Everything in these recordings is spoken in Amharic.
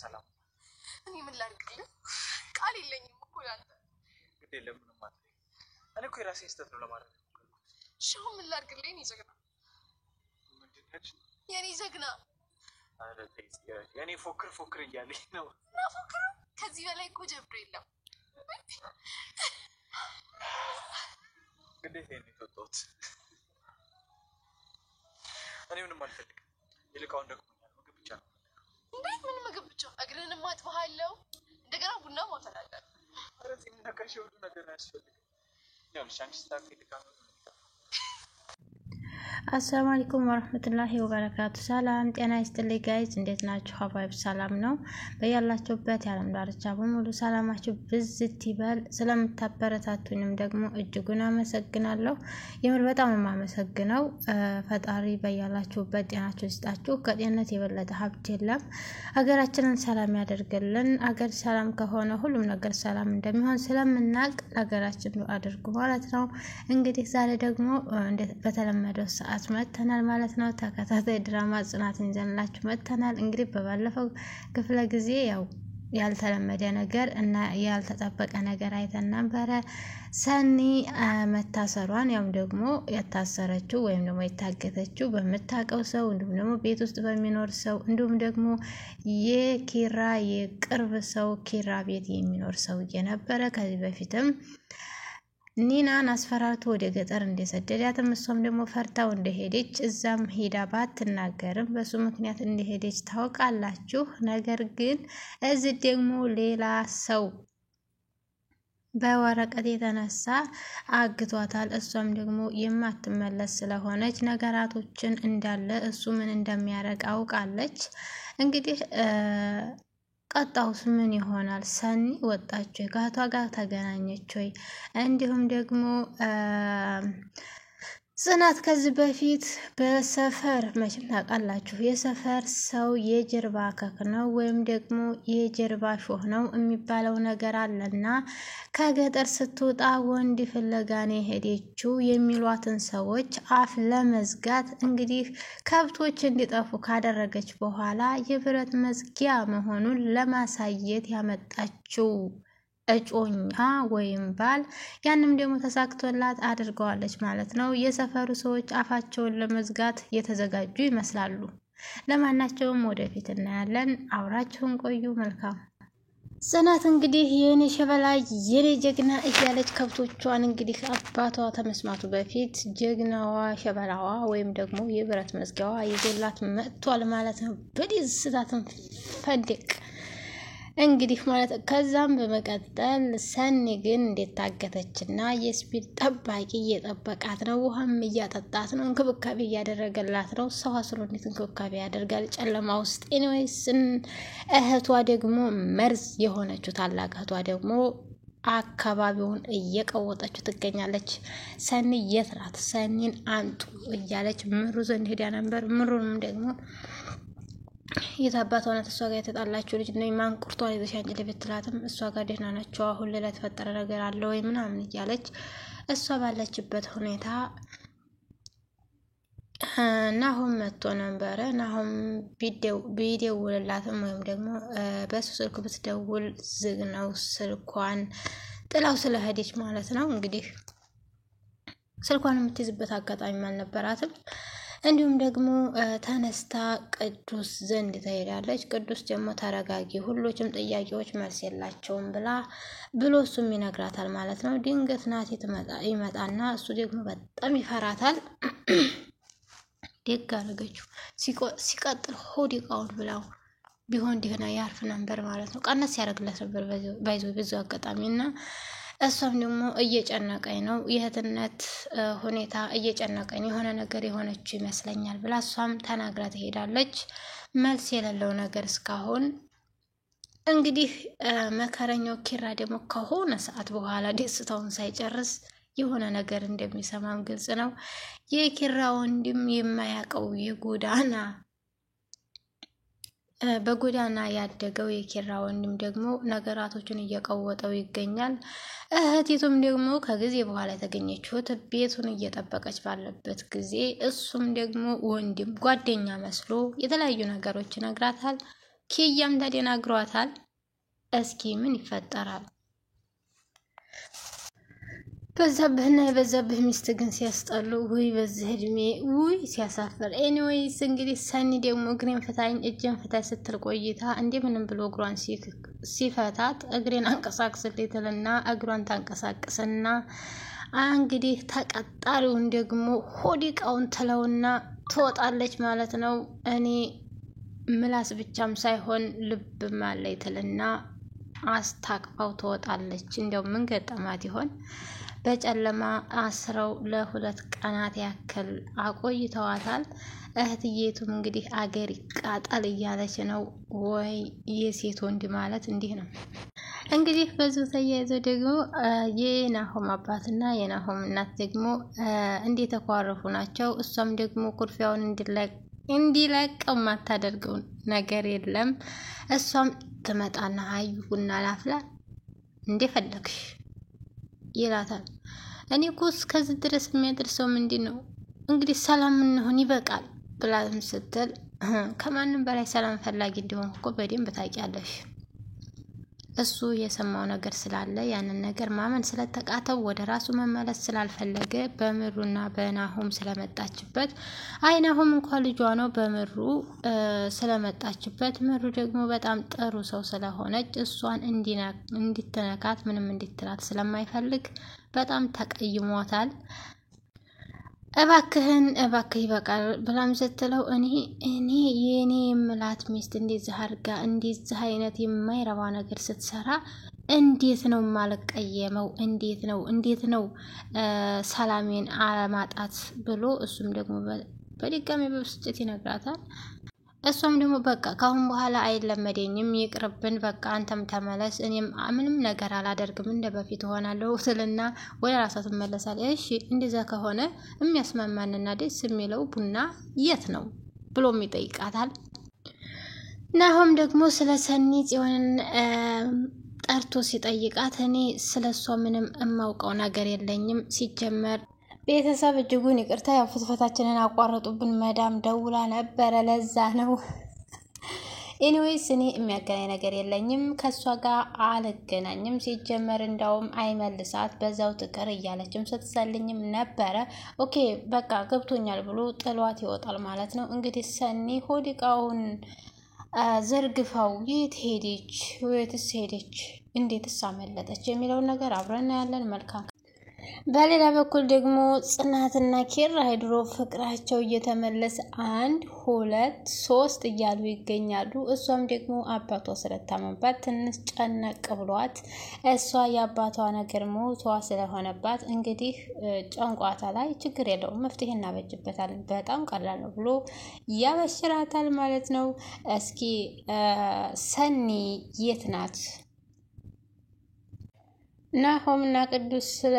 ሰላም እኔ ምን ላድርግልህ? ቃል የለኝም እኮ ላንተ። ግድ የለም ምንም ማለት እኔ እኮ የራሴን ስህተት ነው ለማድረግ ሻው ምን ላድርግልህ? እኔ ጀግና የኔ ጀግና የኔ ፎክር እያለኝ ነው። እና ፎክር ከዚህ በላይ እኮ ጀብር የለም። ግዴታ የኔ ተወጣሁት። እኔ ምንም አልፈልግም። ይልቃውን ደክሞኛል። ምግብ ብቻ ነው። እንዴት ምን ምግብ ብቻ? እግርህንም አጥብሃለሁ። እንደገና ቡና ማውጣት አለ። ኧረ እዚህ ምን ነካሽ? ሁሉ ነገር አያስፈልግም። ያው ሻንቺ ስታክ ይልቃው አሰላሙ አለይኩም ወራህመቱላሂ ወበረካቱ። ሰላም ጤና ይስጥልኝ ጋይዝ፣ እንዴት ናችሁ? ሀባይብ ሰላም ነው። በያላችሁበት የዓለም ዳርቻ በሙሉ ሰላማችሁ ብዝት ይበል። ስለምታበረታቱኝም ደግሞ እጅጉን አመሰግናለሁ። የምር በጣም የማመሰግነው። ፈጣሪ በያላችሁበት ጤናችሁ ይስጣችሁ። ከጤንነት የበለጠ ሀብት የለም። ሀገራችንን ሰላም ያደርግልን። ሀገር ሰላም ከሆነ ሁሉም ነገር ሰላም እንደሚሆን ስለምናውቅ ለሀገራችን አድርጉ ማለት ነው። እንግዲህ ዛሬ ደግሞ በተለመደው ሰዓት መተናል ማለት ነው። ተከታታይ ድራማ ጽናትን ይዘንላችሁ መተናል። እንግዲህ በባለፈው ክፍለ ጊዜ ያው ያልተለመደ ነገር እና ያልተጠበቀ ነገር አይተን ነበረ። ሰኒ መታሰሯን ያው ደግሞ የታሰረችው ወይም ደግሞ የታገተችው በምታውቀው ሰው እንዲሁም ደግሞ ቤት ውስጥ በሚኖር ሰው እንዲሁም ደግሞ የኪራ የቅርብ ሰው ኪራ ቤት የሚኖር ሰውዬ ነበረ። ከዚህ በፊትም ኒናን አስፈራርቶ ወደ ገጠር እንደሰደዳትም እሷም ደግሞ ፈርታው እንደሄደች እዛም ሄዳ ባትናገርም በሱ ምክንያት እንደሄደች ታውቃላችሁ። ነገር ግን እዚህ ደግሞ ሌላ ሰው በወረቀት የተነሳ አግቷታል። እሷም ደግሞ የማትመለስ ስለሆነች ነገራቶችን እንዳለ እሱ ምን እንደሚያደርግ አውቃለች። እንግዲህ ቀጣውስ ምን ይሆናል? ሰኒ ወጣች ወይ? ከእህቷ ጋር ተገናኘች ወይ? እንዲሁም ደግሞ ጽናት ከዚህ በፊት በሰፈር መቼም ታውቃላችሁ የሰፈር ሰው የጀርባ ከክ ነው ወይም ደግሞ የጀርባ ሾህ ነው የሚባለው ነገር አለና ከገጠር ስትወጣ ወንድ ፍለጋ ነው የሄደችው የሚሏትን ሰዎች አፍ ለመዝጋት እንግዲህ ከብቶች እንዲጠፉ ካደረገች በኋላ የብረት መዝጊያ መሆኑን ለማሳየት ያመጣችው እጮኛ ወይም ባል ያንም ደግሞ ተሳክቶላት አድርገዋለች ማለት ነው። የሰፈሩ ሰዎች አፋቸውን ለመዝጋት የተዘጋጁ ይመስላሉ። ለማናቸውም ወደፊት እናያለን። አብራችሁን ቆዩ። መልካም ጽናት እንግዲህ የኔ ሸበላ የኔ ጀግና እያለች ከብቶቿን እንግዲህ አባቷ ተመስማቱ በፊት ጀግናዋ ሸበላዋ ወይም ደግሞ የብረት መዝጊያዋ ይዞላት መጥቷል ማለት ነው። በደስታትን ፈንድቅ እንግዲህ ማለት ከዛም በመቀጠል ሰኒ ግን እንዴት ታገተችና የስፒድ ጠባቂ እየጠበቃት ነው። ውሃም እያጠጣት ነው። እንክብካቤ እያደረገላት ነው። ሰው አስሮ እንዴት እንክብካቤ ያደርጋል ጨለማ ውስጥ? ኤኒዌይስ እህቷ ደግሞ መርዝ የሆነችው ታላቅ እህቷ ደግሞ አካባቢውን እየቀወጠችው ትገኛለች። ሰኒ የት ናት? ሰኒን አምጡ እያለች ምሩ ዘንድ ሄዳ ነበር። ምሩንም ደግሞ የታባቷ ናት እሷ ጋር የተጣላችው ልጅ ነው ማንቁርቷን ይዘሽ አንቺ ለቤት ትላትም እሷ ጋር ደህና ናቸው። አሁን ሌላ የተፈጠረ ነገር አለ ወይ ምናምን እያለች እሷ ባለችበት ሁኔታ ናሆም መጥቶ ነበረ። ናሆም ቢደውልላትም ወይም ደግሞ በሱ ስልክ ብትደውል ዝግ ነው ስልኳን ጥላው ስለሄደች ማለት ነው። እንግዲህ ስልኳን የምትይዝበት አጋጣሚ አልነበራትም። እንዲሁም ደግሞ ተነስታ ቅዱስ ዘንድ ትሄዳለች። ቅዱስ ደግሞ ተረጋጊ፣ ሁሎችም ጥያቄዎች መልስ የላቸውም ብሎ እሱም ይነግራታል ማለት ነው። ድንገት ናቲ ይመጣና እሱ ደግሞ በጣም ይፈራታል። ደግ አደረገችው። ሲቀጥል ሆድ እቃውን ብላው ቢሆን ደህና ያርፍ ነበር ማለት ነው። ቀነስ ያደርግለት ነበር ባይዞ ብዙ አጋጣሚና እሷም ደግሞ እየጨነቀኝ ነው የእህትነት ሁኔታ እየጨነቀኝ የሆነ ነገር የሆነችው ይመስለኛል ብላ እሷም ተናግራ ትሄዳለች። መልስ የሌለው ነገር እስካሁን እንግዲህ መከረኛው ኪራ ደግሞ ከሆነ ሰዓት በኋላ ደስታውን ሳይጨርስ የሆነ ነገር እንደሚሰማም ግልጽ ነው። የኪራ ወንድም የማያውቀው በጎዳና ያደገው የኪራ ወንድም ደግሞ ነገራቶችን እየቀወጠው ይገኛል። እህቲቱም ደግሞ ከጊዜ በኋላ የተገኘችው ቤቱን እየጠበቀች ባለበት ጊዜ እሱም ደግሞ ወንድም ጓደኛ መስሎ የተለያዩ ነገሮች ይነግራታል። ኪያም ተደናግሯታል። እስኪ ምን ይፈጠራል? በዛብህና የበዛብህ ሚስት ግን ሲያስጠሉ፣ ውይ በዚህ እድሜ ውይ ሲያሳፍር። ኤኒዌይስ እንግዲህ ሰኒ ደግሞ እግሬን ፍታኝ እጄን ፍታኝ ስትል ቆይታ እንደምንም ብሎ እግሯን ሲፈታት እግሬን አንቀሳቅስልኝ ትልና እግሯን ታንቀሳቅስና እንግዲህ ተቀጣሪውን ደግሞ ሆዲቃውን ትለውና ትወጣለች ማለት ነው። እኔ ምላስ ብቻም ሳይሆን ልብም አለኝ ትልና አስታቅፋው ትወጣለች። እንደው ምን ገጠማት ይሆን? በጨለማ አስረው ለ2 ቀናት ያክል አቆይተዋታል። እህትዬቱም እንግዲህ አገር ይቃጠል እያለች ነው። ወይ የሴት ወንድ ማለት እንዲህ ነው እንግዲህ። በዚሁ ተያይዞ ደግሞ የናሆም አባትና የናሆም እናት ደግሞ እንደተኳረፉ ናቸው። እሷም ደግሞ ኩርፊያውን እንዲለቅ የማታደርገው ነገር የለም። እሷም ትመጣና አዩ ቡና ላፍላ እንደፈለግሽ ይላታል። እኔ እኮ እስከዚህ ድረስ የሚያደርሰው ምንድን ነው እንግዲህ ሰላም እንሆን ይበቃል ብላም ስትል ከማንም በላይ ሰላም ፈላጊ እንደሆነ እኮ በደንብ ታውቂያለሽ። እሱ የሰማው ነገር ስላለ ያንን ነገር ማመን ስለተቃተው ወደ ራሱ መመለስ ስላልፈለገ በምሩና በናሆም ስለመጣችበት ናሆም እንኳን ልጇ ነው በምሩ ስለመጣችበት ምሩ ደግሞ በጣም ጥሩ ሰው ስለሆነች እሷን እንድትነካት ምንም እንድትላት ስለማይፈልግ በጣም ተቀይሟታል። እባክህ ይበቃል ብላም ስትለው እኔ የኔ የምላት ሚስት እንደዚህ አድርጋ እንደዚህ አይነት የማይረባ ነገር ስትሰራ እንዴት ነው ማልቀየመው? እንዴት ነው ሰላሜን አለማጣት ብሎ እሱም ደግሞ በድጋሚ በብስጭት ይነግራታል። እሷም ደግሞ በቃ ካሁን በኋላ አይለመደኝም ይቅርብን፣ በቃ አንተም ተመለስ፣ እኔም ምንም ነገር አላደርግም እንደ በፊት ሆናለሁ ስልና ወደ ራሷ ትመለሳለች። እሺ እንደዛ ከሆነ የሚያስማማንና ደስ የሚለው ቡና የት ነው ብሎም ይጠይቃታል። ናሆም ደግሞ ስለ ሰኒ ጽዮንን ጠርቶ ሲጠይቃት እኔ ስለሷ ምንም የማውቀው ነገር የለኝም፣ ሲጀመር ቤተሰብ እጅጉን ይቅርታ፣ ያው ፍትፈታችንን አቋረጡብን፣ መዳም ደውላ ነበረ ለዛ ነው። ኤኒዌይስ እኔ የሚያገናኝ ነገር የለኝም፣ ከሷ ጋር አልገናኝም፣ ሲጀመር እንዳውም አይመልሳት በዛው ትቅር እያለችም ስትሰልኝም ነበረ። ኦኬ በቃ ገብቶኛል ብሎ ጥሏት ይወጣል ማለት ነው። እንግዲህ ሰኒ ሆዲቃውን ዘርግፋው የት ሄደች? ወይትስ ሄደች? እንዴትስ አመለጠች? የሚለውን ነገር አብረን ያለን መልካም። በሌላ በኩል ደግሞ ጽናትና ኪራ ድሮ ፍቅራቸው እየተመለሰ 1 2 3 እያሉ ይገኛሉ። እሷም ደግሞ አባቷ ስለታመባት ትንሽ ጨነቅ ብሏት እሷ የአባቷ ነገር ሞቷ ስለሆነባት እንግዲህ ጨንቋታ ላይ ችግር የለውም መፍትሄ እናበጅበታለን በጣም ቀላል ነው ብሎ ያበሽራታል ማለት ነው። እስኪ ሰኒ የት ናት? ናሆም እና ቅዱስ ስለ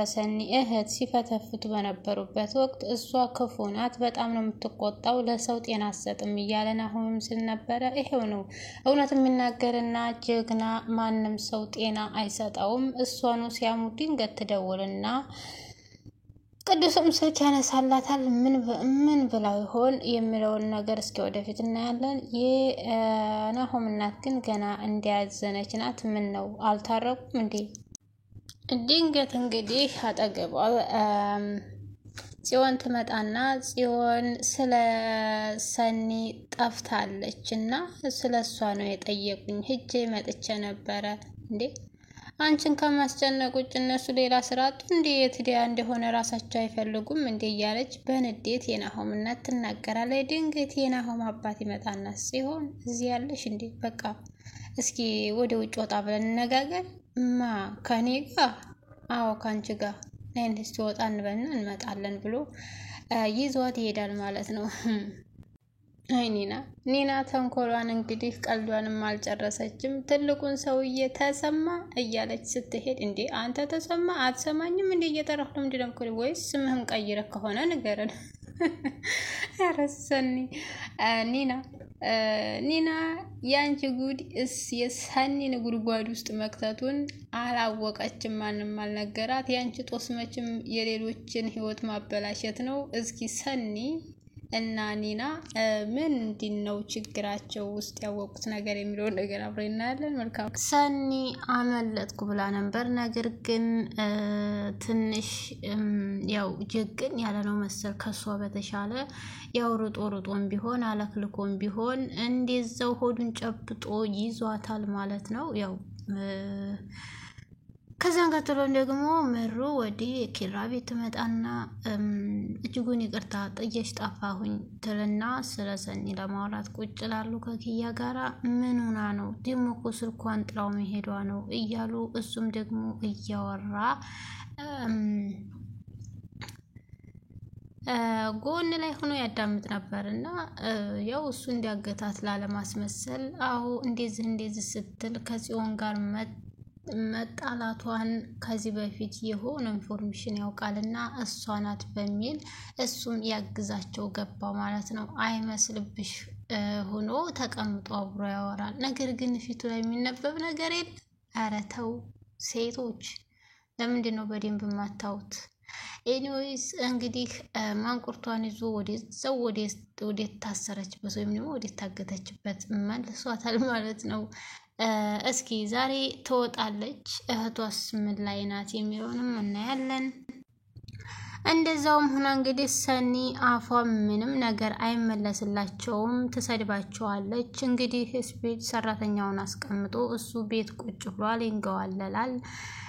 ሰኒ እህት ሲፈተፍቱ በነበሩበት ወቅት እሷ ክፉ ናት፣ በጣም ነው የምትቆጣው፣ ለሰው ጤና አትሰጥም እያለ ናሆምም ስል ነበረ። ይሄው ነው እውነት የሚናገርና ጀግና ማንም ሰው ጤና አይሰጠውም። እሷኑ ሲያሙ ድንገት ትደውልና ቅዱስም ስልክ ያነሳላታል። ምን ብላው ይሆን የሚለውን ነገር እስኪ ወደፊት እናያለን። የናሆም እናት ግን ገና እንዲያዘነች ናት። ምን ነው አልታረቁም እንዴ? ድንገት እንግዲህ አጠገቧ ጽዮን ትመጣና ጽዮን ስለ ሰኒ ጠፍታለች እና ስለሷ ነው የጠየቁኝ፣ ሂጄ መጥቼ ነበረ። እንዴ አንቺን ከማስጨነቅ ውጭ እነሱ ሌላ ስራ አጡ እንዴ? የትዲያ እንደሆነ ራሳቸው አይፈልጉም እንዴ? እያለች በንዴት የናሆም እናት ትናገራለች። ድንገት የናሆም አባት ይመጣና ሲሆን እዚህ ያለሽ እንዴ? በቃ እስኪ ወደ ውጭ ወጣ ብለን እንነጋገር። ከኔ ጋር? አዎ ካንቺ ጋር ነን፣ እስቲ ወጣ እንበልና እንመጣለን ብሎ ይዟት ይሄዳል ማለት ነው። አይ ኒና ተንኮሏን እንግዲህ ቀልዷንም አልጨረሰችም። ትልቁን ሰውዬ ተሰማ እያለች ስትሄድ እንዴ አንተ ተሰማ አትሰማኝም እንዴ? እየጠራሁ ነው እንዴ? ወይስ ስምህን ቀይረህ ከሆነ ንገረን። ያረሰኒ ኒና ያንቺ ጉድ የሰኒን ጉድጓድ ውስጥ መክተቱን አላወቀችም፣ ማንም አልነገራት። ያንቺ ጦስ መቼም የሌሎችን ህይወት ማበላሸት ነው። እስኪ ሰኒ እና ኒና ምንድነው ችግራቸው ውስጥ ያወቁት ነገር የሚለው ነገር አብረን እናያለን። መልካም ሰኒ አመለጥኩ ብላ ነበር። ነገር ግን ትንሽ ያው ጀግን ያለ ነው መሰል ከሷ በተሻለ ያው ሩጦም ቢሆን አለክልኮም ቢሆን እንደዛው ሆዱን ጨብጦ ይዟታል ማለት ነው። ያው ከዛን ቀጥሎ ደግሞ ምሩ ወዲ ኪራ ቤት ትመጣና እጅጉን ይቅርታ ጥየሽ ጠፋሁኝ ትልና ስለ ሰኒ ለማውራት ቁጭ ላሉ ከኪያ ጋራ ምን ሆና ነው ደግሞ እኮ ስልኳን ጥላው መሄዷ ነው እያሉ እሱም ደግሞ እያወራ ጎን ላይ ሆኖ ያዳምጥ ነበርና ያው እሱ እንዲያገታት ላለማስመሰል አሁ እንደዚህ ስትል ከጽዮን ጋር መጣላቷን ከዚህ በፊት የሆነ ኢንፎርሜሽን ያውቃልና እሷ ናት በሚል እሱም ያግዛቸው ገባ ማለት ነው። አይመስልብሽ ሆኖ ተቀምጦ አብሮ ያወራል። ነገር ግን ፊቱ ላይ የሚነበብ ነገር የለ። ኧረ ተው ሴቶች ለምንድን ነው በደንብ የማታዩት? ኤኒዌይስ እንግዲህ ማንቁርቷን ይዞ ወደ ታሰረችበት ወይም ደግሞ ወደ ታገተችበት መልሷታል ማለት ነው። እስኪ ዛሬ ትወጣለች እህቷስ ምን ላይ ናት የሚለውንም እናያለን። እንደዛውም ሆና እንግዲህ ሰኒ አፏ ምንም ነገር አይመለስላቸውም፣ ትሰድባቸዋለች። እንግዲህ ቤት ሰራተኛውን አስቀምጦ እሱ ቤት ቁጭ ብሏል፣ ይንገዋለላል።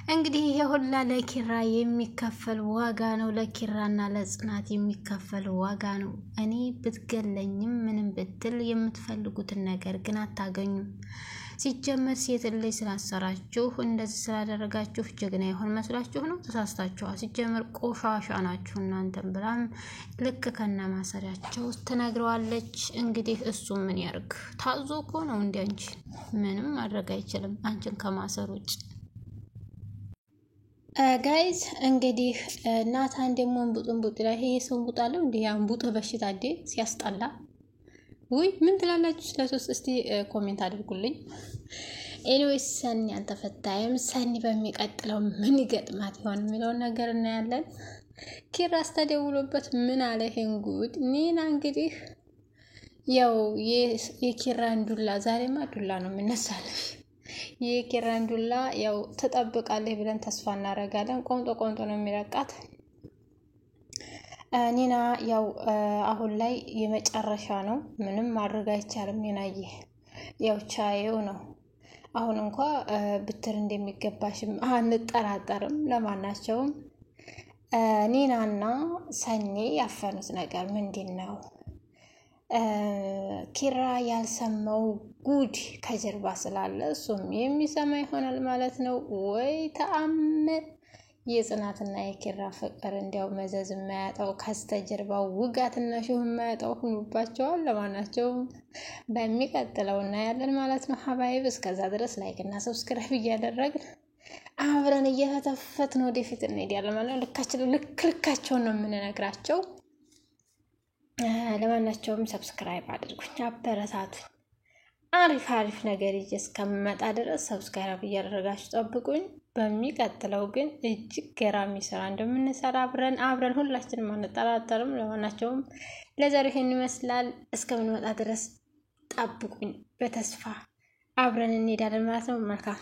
እንግዲህ ይሄ ሁላ ለኪራ የሚከፈል ዋጋ ነው፣ ለኪራና ለጽናት የሚከፈል ዋጋ ነው። እኔ ብትገለኝም ምንም ብትል የምትፈልጉትን ነገር ግን አታገኙም። ሲጀመር ሴት ልጅ ስላሰራችሁ እንደዚህ ስላደረጋችሁ ጀግና ይሆን መስላችሁ ነው? ተሳስታችኋል። ሲጀመር ቆሻሻ ናችሁ እናንተም ብላም ልክ ከነ ማሰሪያቸው ትነግረዋለች። እንግዲህ እሱ ምን ያርግ? ታዞ እኮ ነው እንዴ? አንቺ ምንም ማድረግ አይችልም አንቺን ከማሰር ውጭ። ጋይዝ እንግዲህ ናታን ደግሞ እንቡጥ ላይ ይሄ ሰው እንቡጣለው እንዴ? አንቡጥ በሽታ እንዴ ሲያስጠላ። ውይ ምን ትላላችሁ ስለሶስት? እስቲ ኮሜንት አድርጉልኝ። ኤኒዌይስ ሰኒ አልተፈታየም። ሰኒ በሚቀጥለው ምን ይገጥማት ይሆን የሚለውን ነገር እናያለን። ኪራ አስተደውሎበት ምን አለ ይሄን ጉድ? ኒና እንግዲህ ያው የኪራን ዱላ ዛሬማ ዱላ ነው የምነሳለሽ። የኪራን ዱላ ያው ተጠብቃለህ ብለን ተስፋ እናደርጋለን። ቆምጦ ነው የሚለቃት። ኒና ያው አሁን ላይ የመጨረሻ ነው፣ ምንም ማድረግ አይቻልም። ኒናዬ ያው ቻየው ነው። አሁን እንኳን ብትር እንደሚገባሽም አንጠራጠርም። ለማናቸውም ኒናና ሰኒ ያፈኑት ነገር ምንድን ነው? ኪራ ያልሰማው ጉድ ከጀርባ ስላለ እሱም የሚሰማ ይሆናል ማለት ነው። ወይ ተአምር! የጽናትና የኪራ ፍቅር እንዲያው መዘዝ የማያጣው ከስተጀርባው ውጋትና ሹህ የማያጣው ሆኖባቸዋል። ለማናቸውም በሚቀጥለው እናያለን ማለት ነው። ሀባይብ እስከዛ ድረስ ላይክ እና ሰብስክራይብ እያደረግን አብረን እየፈተፈትን ወደፊት እንሄዳለን ማለት ነው። ልካቸውን ነው የምንነግራቸው። ለማናቸውም ሰብስክራይብ አድርጉኝ፣ አበረታቱኝ። አሪፍ ነገር ይዤ እስከምመጣ ድረስ ሰብስክራይብ እያደረጋችሁ ጠብቁኝ። በሚቀጥለው ግን እጅግ ገራሚ ስራ እንደምንሰራ አብረን ሁላችንም አንጠራጠርም። ለማናቸውም ለዛሬው ይሄን ይመስላል። እስከምንመጣ ድረስ ጠብቁኝ። በተስፋ አብረን እንሄዳለን ማለት ነው። መልካም